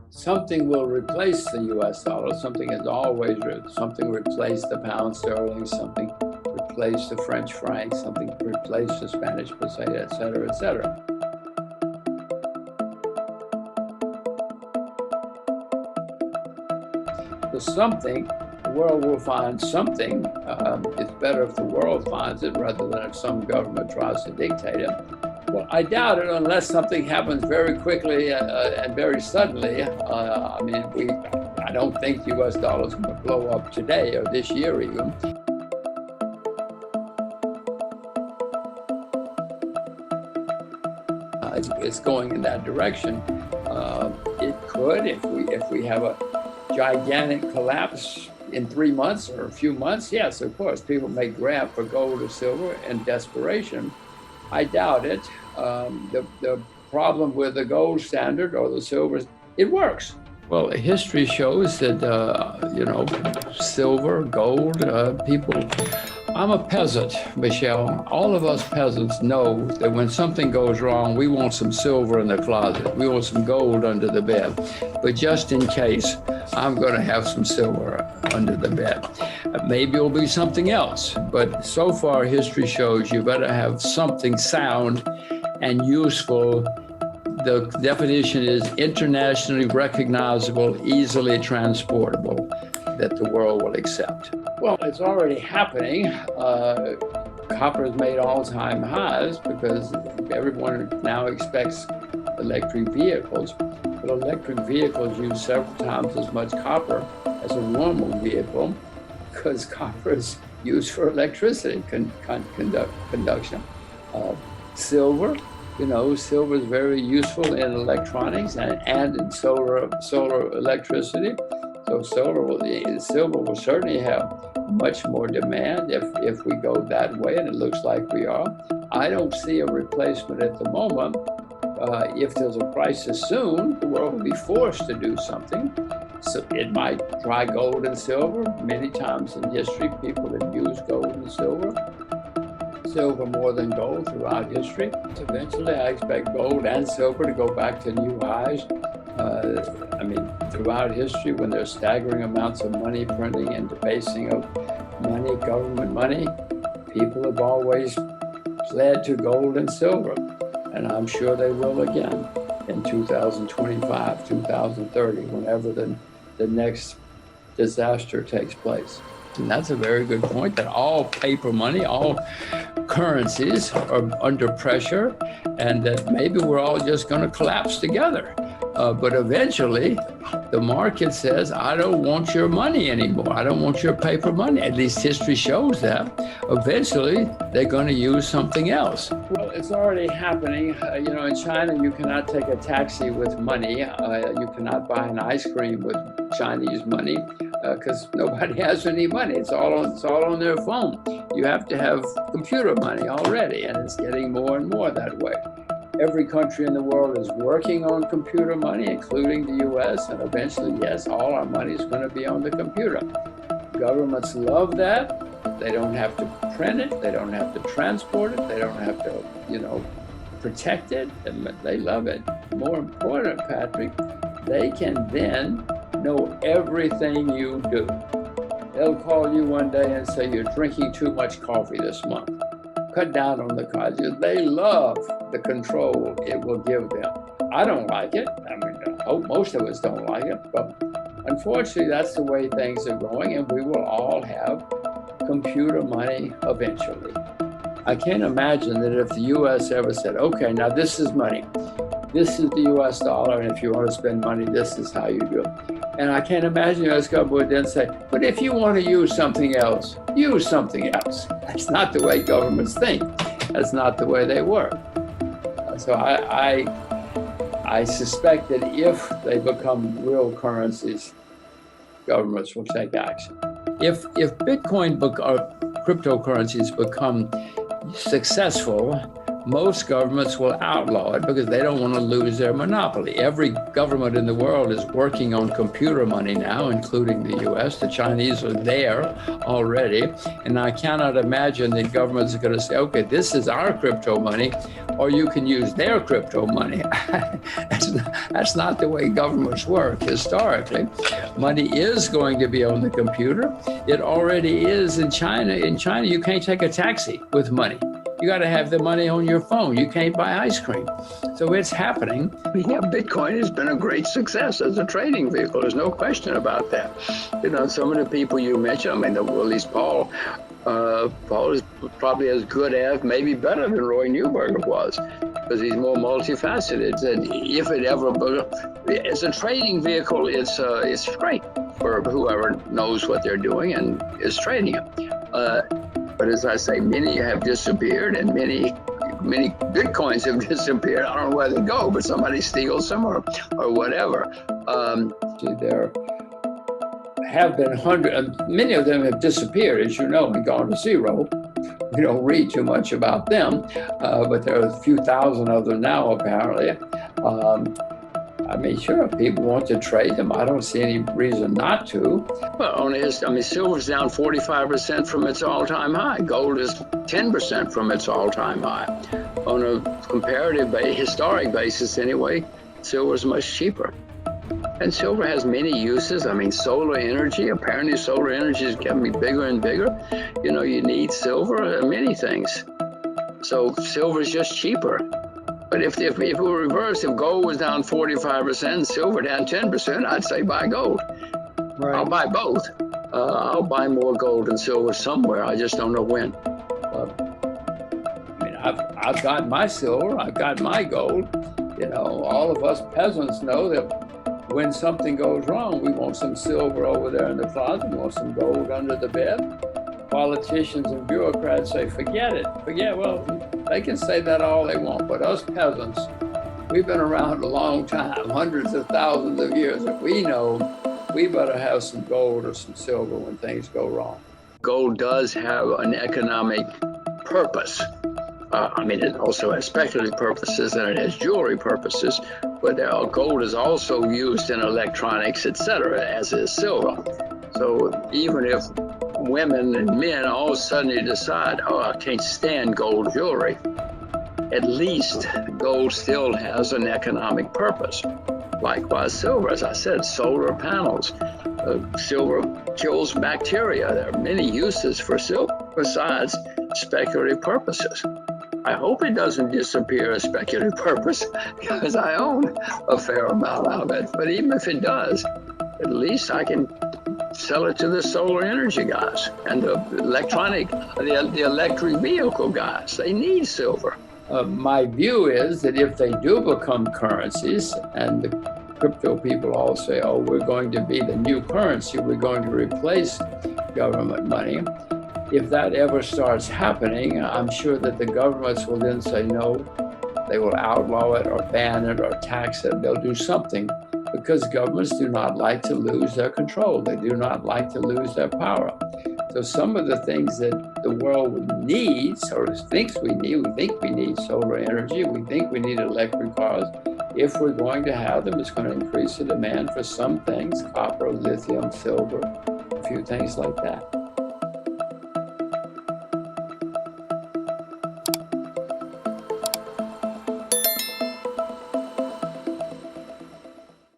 something will replace the US dollar. Something replaced the pound sterling, something replaced the French franc, something replaced the Spanish peso, et cetera, et cetera. The world will find something. It's better if the world finds it rather than if some government tries to dictate it. Well, I doubt it unless something happens very quickly and very suddenly. I don't think the US dollar is going to blow up today or this year even. It's going in that direction. It could, if we have a gigantic collapse in 3 months or a few months, yes, of course, people may grab for gold or silver in desperation. I doubt it. The problem with the gold standard or the silver, it works. Well, history shows that, silver, gold, people. I'm a peasant, Michelle. All of us peasants know that when something goes wrong, we want some silver in the closet. We want some gold under the bed. But just in case, I'm going to have some silver under the bed. Maybe it'll be something else. But so far, history shows you better have something sound and useful. The definition is internationally recognizable, easily transportable, that the world will accept. Well, it's already happening. Copper's made all-time highs because everyone now expects electric vehicles. But electric vehicles use several times as much copper as a normal vehicle because copper is used for electricity conduction. Silver, silver is very useful in electronics and in solar electricity. So silver will certainly have much more demand if we go that way, and it looks like we are. I don't see a replacement at the moment. If there's a crisis soon, the world will be forced to do something. So it might try gold and silver. Many times in history, people have used gold and silver more than gold throughout history. Eventually, I expect gold and silver to go back to new highs. Throughout history, when there's staggering amounts of money printing and debasing of money, government money, people have always pled to gold and silver. And I'm sure they will again in 2025, 2030, whenever the next disaster takes place. And that's a very good point, that all paper money, all currencies are under pressure, and that maybe we're all just going to collapse together. But eventually, the market says, I don't want your money anymore. I don't want your paper money. At least history shows that. Eventually, they're going to use something else. Well, it's already happening. In China, you cannot take a taxi with money. You cannot buy an ice cream with Chinese money because nobody has any money. It's all on their phone. You have to have computer money already, and it's getting more and more that way. Every country in the world is working on computer money, including the US, and eventually, yes, all our money is going to be on the computer. Governments love that. They don't have to print it. They don't have to transport it. They don't have to, protect it. They love it. More important, Patrick, they can then know everything you do. They'll call you one day and say, you're drinking too much coffee this month. Cut down on the coffee. They love the control it will give them. I don't like it. I hope most of us don't like it, but unfortunately, that's the way things are going, and we will all have computer money eventually. I can't imagine that if the U.S. ever said, okay, now this is money. This is the U.S. dollar, and if you want to spend money, this is how you do it. And I can't imagine the U.S. government would then say, but if you want to use something else, use something else. That's not the way governments think. That's not the way they work. So I suspect that if they become real currencies, governments will take action. If Bitcoin or cryptocurrencies become successful, most governments will outlaw it because they don't want to lose their monopoly. Every government in the world is working on computer money now, including the US. The Chinese are there already. And I cannot imagine that governments are going to say, okay, this is our crypto money, or you can use their crypto money. That's not the way governments work historically. Money is going to be on the computer. It already is in China. In China, you can't take a taxi with money. You got to have the money on your phone. You can't buy ice cream. So it's happening. Yeah, Bitcoin has been a great success as a trading vehicle. There's no question about that. You know, some of the people you mentioned, I mean, at least Paul is probably as good as, maybe better than Roy Newberger was, because he's more multifaceted. And if it ever, as a trading vehicle, it's great for whoever knows what they're doing and is trading it. But as I say, many have disappeared, and many Bitcoins have disappeared. I don't know where they go, but somebody steals them or whatever. There have been hundreds, many of them have disappeared, as you know, and gone to zero. We don't read too much about them, but there are a few thousand of them now, apparently. I mean, sure, if people want to trade them, I don't see any reason not to. Well, silver's down 45% from its all-time high. Gold is 10% from its all-time high. On a comparative, historic basis anyway, silver's much cheaper. And silver has many uses. I mean, solar energy, apparently solar energy is getting bigger and bigger. You know, you need silver, many things. So silver's just cheaper. But if it were reversed, if gold was down 45% and silver down 10%, I'd say buy gold. Right. I'll buy both. I'll buy more gold and silver somewhere. I just don't know when. I mean, I've got my silver. I've got my gold. You know, all of us peasants know that when something goes wrong, we want some silver over there in the closet. We want some gold under the bed. Politicians and bureaucrats say, forget it. Well, they can say that all they want, but us peasants, we've been around a long time, hundreds of thousands of years. If we know, we better have some gold or some silver when things go wrong. Gold does have an economic purpose. I mean, it also has speculative purposes and it has jewelry purposes, but gold is also used in electronics, etc., as is silver. So even if women and men all suddenly decide, oh, I can't stand gold jewelry, at least gold still has an economic purpose. Likewise, silver, as I said, solar panels. Silver kills bacteria. There are many uses for silver besides speculative purposes. I hope it doesn't disappear as speculative purpose because I own a fair amount of it. But even if it does, at least I can sell it to the solar energy guys and the electric vehicle guys. They need silver. My view is that if they do become currencies, and the crypto people all say, oh, we're going to be the new currency, we're going to replace government money. If that ever starts happening, I'm sure that the governments will then say no. They will outlaw it or ban it or tax it. They'll do something because governments do not like to lose their control. They do not like to lose their power. So some of the things that the world needs or thinks we think we need solar energy, we think we need electric cars. If we're going to have them, it's going to increase the demand for some things, copper, lithium, silver, a few things like that.